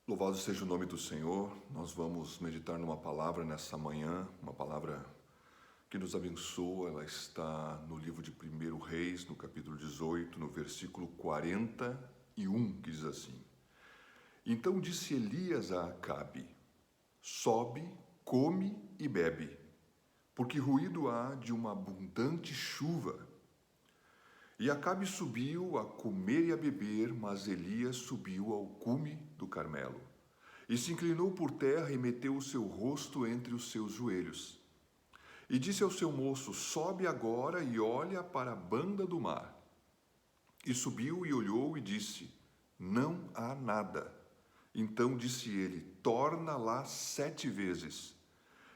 Louvado seja o nome do Senhor. Nós vamos meditar numa palavra nessa manhã, uma palavra que nos abençoa. Ela está no livro de 1 Reis, no capítulo 18, no versículo 41, que diz assim: Então disse Elias a Acabe: Sobe, come e bebe, porque ruído há de uma abundante chuva. E Acabe subiu a comer e a beber, mas Elias subiu ao cume do Carmelo. E se inclinou por terra e meteu o seu rosto entre os seus joelhos. E disse ao seu moço: Sobe agora e olha para a banda do mar. E subiu e olhou e disse: Não há nada. Então disse ele: Torna lá 7 vezes.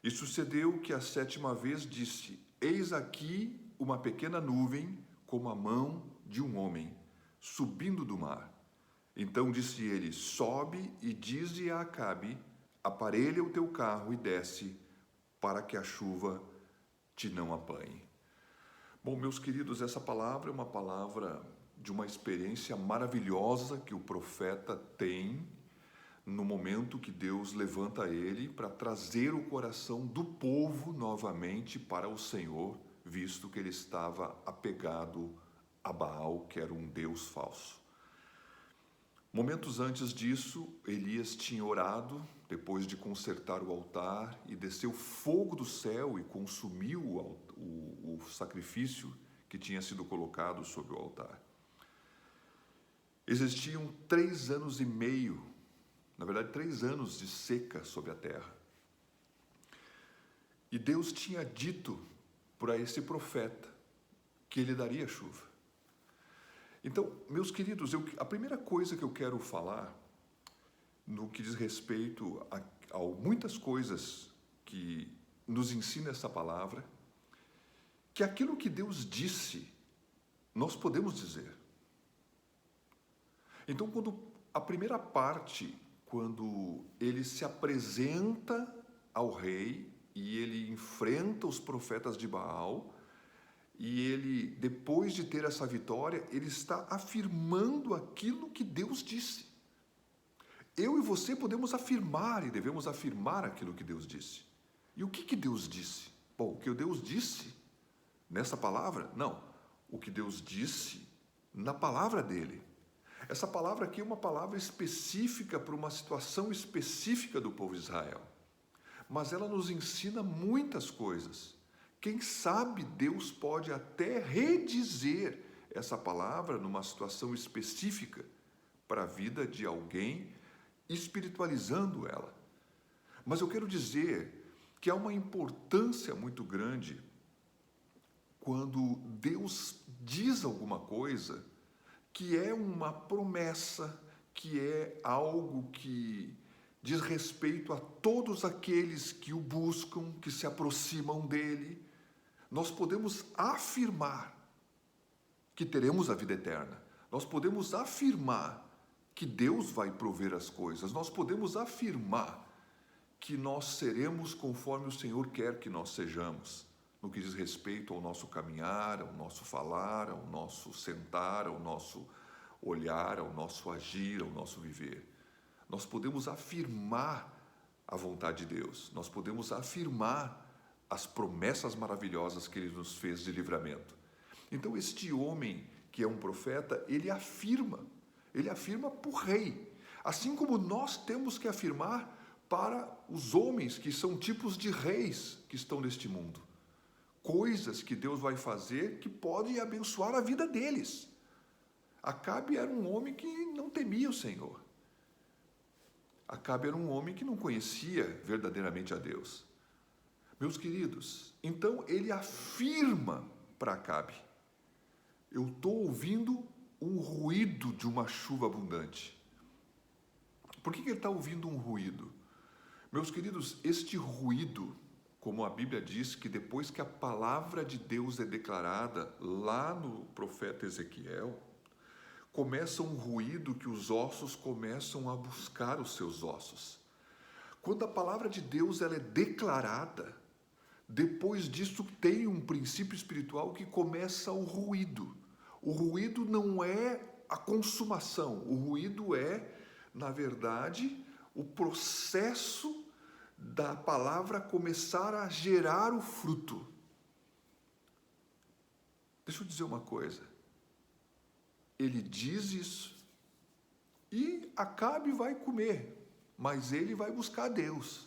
E sucedeu que a 7ª vez disse: Eis aqui uma pequena nuvem, como a mão de um homem, subindo do mar. Então disse ele: Sobe e dize a Acabe: Aparelha o teu carro e desce, para que a chuva te não apanhe. Bom, meus queridos, essa palavra é uma palavra de uma experiência maravilhosa que o profeta tem no momento que Deus levanta ele para trazer o coração do povo novamente para o Senhor, visto que ele estava apegado a Baal, que era um deus falso. Momentos antes disso, Elias tinha orado, depois de consertar o altar, e desceu fogo do céu e consumiu o sacrifício que tinha sido colocado sobre o altar. Existiam 3 anos e meio, na verdade 3 anos de seca sobre a terra. E Deus tinha dito para esse profeta que ele daria chuva. Então, meus queridos, a primeira coisa que eu quero falar, no que diz respeito a muitas coisas que nos ensina essa palavra, que aquilo que Deus disse, nós podemos dizer. Então, a primeira parte, quando ele se apresenta ao rei e ele enfrenta os profetas de Baal, e ele, depois de ter essa vitória, ele está afirmando aquilo que Deus disse. Eu e você podemos afirmar e devemos afirmar aquilo que Deus disse. E o que Deus disse? Bom, o que Deus disse nessa palavra? Não. O que Deus disse na palavra dele. Essa palavra aqui é uma palavra específica para uma situação específica do povo de Israel. Mas ela nos ensina muitas coisas. Quem sabe Deus pode até redizer essa palavra numa situação específica para a vida de alguém, espiritualizando ela. Mas eu quero dizer que há uma importância muito grande quando Deus diz alguma coisa que é uma promessa, que é algo que diz respeito a todos aqueles que o buscam, que se aproximam dele. Nós podemos afirmar que teremos a vida eterna. Nós podemos afirmar que Deus vai prover as coisas. Nós podemos afirmar que nós seremos conforme o Senhor quer que nós sejamos, no que diz respeito ao nosso caminhar, ao nosso falar, ao nosso sentar, ao nosso olhar, ao nosso agir, ao nosso viver. Nós podemos afirmar a vontade de Deus. Nós podemos afirmar as promessas maravilhosas que Ele nos fez de livramento. Então, este homem, que é um profeta, ele afirma para o rei. Assim como nós temos que afirmar para os homens que são tipos de reis que estão neste mundo. Coisas que Deus vai fazer que podem abençoar a vida deles. Acabe era um homem que não temia o Senhor. Acabe era um homem que não conhecia verdadeiramente a Deus. Meus queridos, então ele afirma para Acabe: eu estou ouvindo um ruído de uma chuva abundante. Por que ele está ouvindo um ruído? Meus queridos, este ruído, como a Bíblia diz, que depois que a palavra de Deus é declarada lá no profeta Ezequiel, começa um ruído que os ossos começam a buscar os seus ossos. Quando a palavra de Deus ela é declarada, depois disso tem um princípio espiritual que começa o ruído. O ruído não é a consumação, o ruído é, na verdade, o processo da palavra começar a gerar o fruto. Deixa eu dizer uma coisa. Ele diz isso e Acabe vai comer, mas ele vai buscar Deus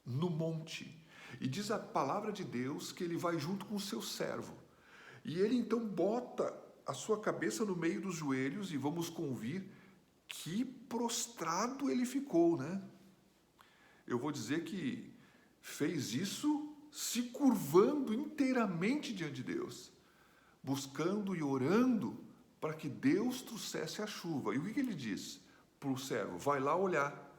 no monte. E diz a palavra de Deus que ele vai junto com o seu servo. E ele então bota a sua cabeça no meio dos joelhos e vamos convir que prostrado ele ficou, né? Eu vou dizer que fez isso se curvando inteiramente diante de Deus, buscando e orando para que Deus trouxesse a chuva. E o que ele disse para o servo? Vai lá olhar.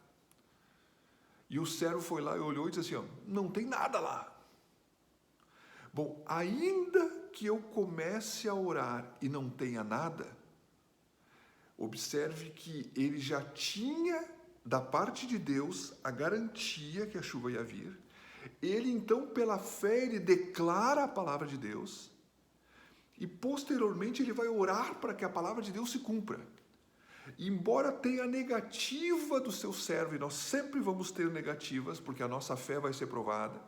E o servo foi lá e olhou e disse assim, não tem nada lá. Bom, ainda que eu comece a orar e não tenha nada, observe que ele já tinha da parte de Deus a garantia que a chuva ia vir. Ele então, pela fé, ele declara a palavra de Deus e posteriormente ele vai orar para que a palavra de Deus se cumpra. Embora tenha a negativa do seu servo, e nós sempre vamos ter negativas, porque a nossa fé vai ser provada.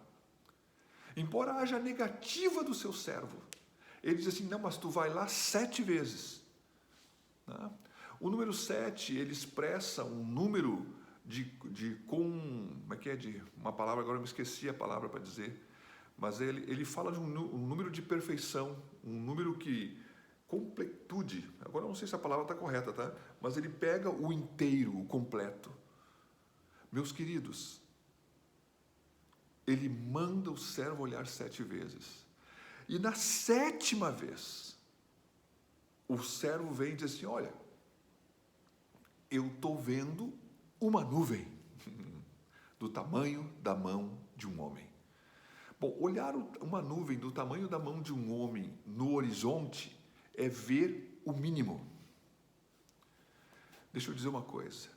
Embora haja a negativa do seu servo, ele diz assim, não, mas tu vai lá 7 vezes. Né? O número 7, ele expressa um número como é que é? De uma palavra, agora eu me esqueci a palavra para dizer, mas ele fala de um número de perfeição, um número que completude, agora eu não sei se a palavra está correta, tá? Mas ele pega o inteiro, o completo. Meus queridos, ele manda o servo olhar 7 vezes. E na 7ª vez, o servo vem e diz assim, olha, eu estou vendo uma nuvem do tamanho da mão de um homem. Bom, olhar uma nuvem do tamanho da mão de um homem no horizonte é ver o mínimo. Deixa eu dizer uma coisa.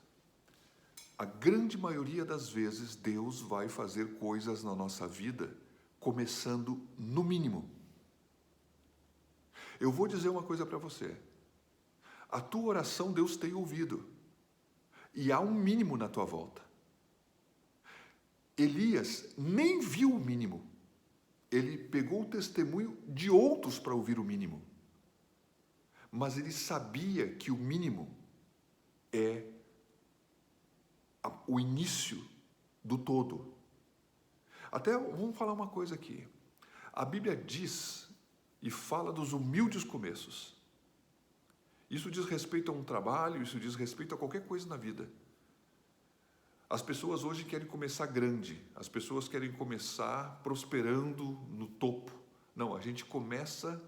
A grande maioria das vezes Deus vai fazer coisas na nossa vida começando no mínimo. Eu vou dizer uma coisa para você. A tua oração Deus tem ouvido. E há um mínimo na tua volta. Elias nem viu o mínimo. Ele pegou o testemunho de outros para ouvir o mínimo. Mas ele sabia que o mínimo é o início do todo. Até vamos falar uma coisa aqui. A Bíblia diz e fala dos humildes começos. Isso diz respeito a um trabalho, isso diz respeito a qualquer coisa na vida. As pessoas hoje querem começar grande, as pessoas querem começar prosperando no topo. Não, a gente começa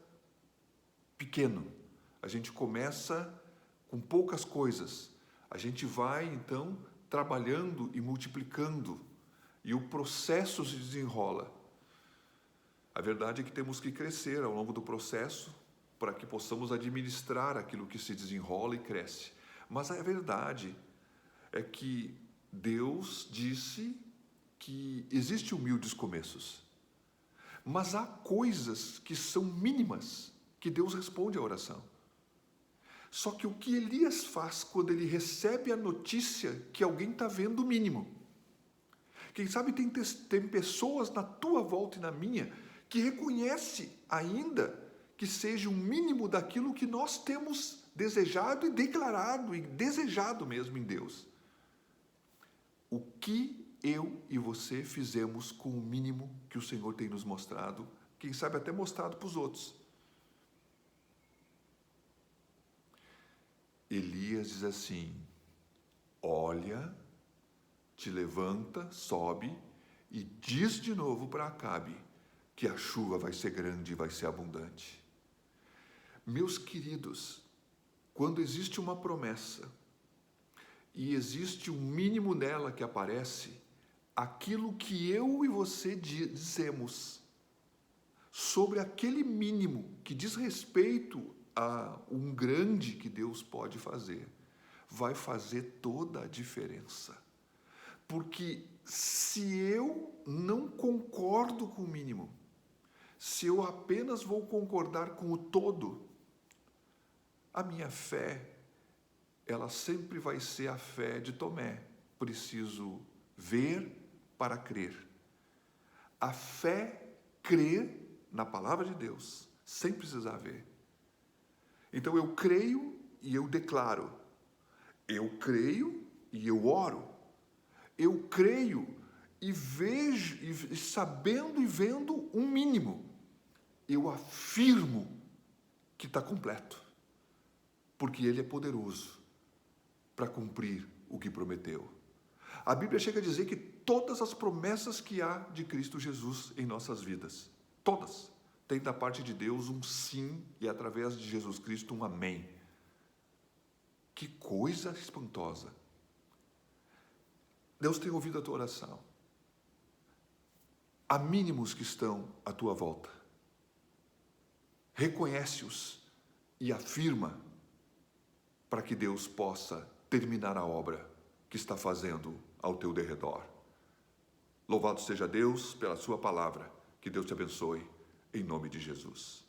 pequeno, a gente começa com poucas coisas. A gente vai, então, trabalhando e multiplicando, e o processo se desenrola. A verdade é que temos que crescer ao longo do processo para que possamos administrar aquilo que se desenrola e cresce. Mas a verdade é que Deus disse que existem humildes começos, mas há coisas que são mínimas que Deus responde à oração. Só que o que Elias faz quando ele recebe a notícia que alguém está vendo o mínimo? Quem sabe tem pessoas na tua volta e na minha que reconhece ainda que seja um mínimo daquilo que nós temos desejado e declarado e desejado mesmo em Deus. O que eu e você fizemos com o mínimo que o Senhor tem nos mostrado, quem sabe até mostrado para os outros. Elias diz assim, olha, te levanta, sobe e diz de novo para Acabe que a chuva vai ser grande e vai ser abundante. Meus queridos, quando existe uma promessa e existe um mínimo nela que aparece, aquilo que eu e você dizemos sobre aquele mínimo que diz respeito a um grande que Deus pode fazer, vai fazer toda a diferença. Porque se eu não concordo com o mínimo, se eu apenas vou concordar com o todo, a minha fé, ela sempre vai ser a fé de Tomé. preciso ver para crer. A fé crê na palavra de Deus, sem precisar ver. Então eu creio e eu declaro. Eu creio e eu oro. Eu creio e vejo, e sabendo e vendo um mínimo, eu afirmo que está completo, porque Ele é poderoso para cumprir o que prometeu. A Bíblia chega a dizer que todas as promessas que há de Cristo Jesus em nossas vidas, todas, têm da parte de Deus um sim e através de Jesus Cristo um amém. Que coisa espantosa! Deus tem ouvido a tua oração. Há mínimos que estão à tua volta. Reconhece-os e afirma para que Deus possa terminar a obra que está fazendo ao teu derredor. Louvado seja Deus pela sua palavra. Que Deus te abençoe, em nome de Jesus.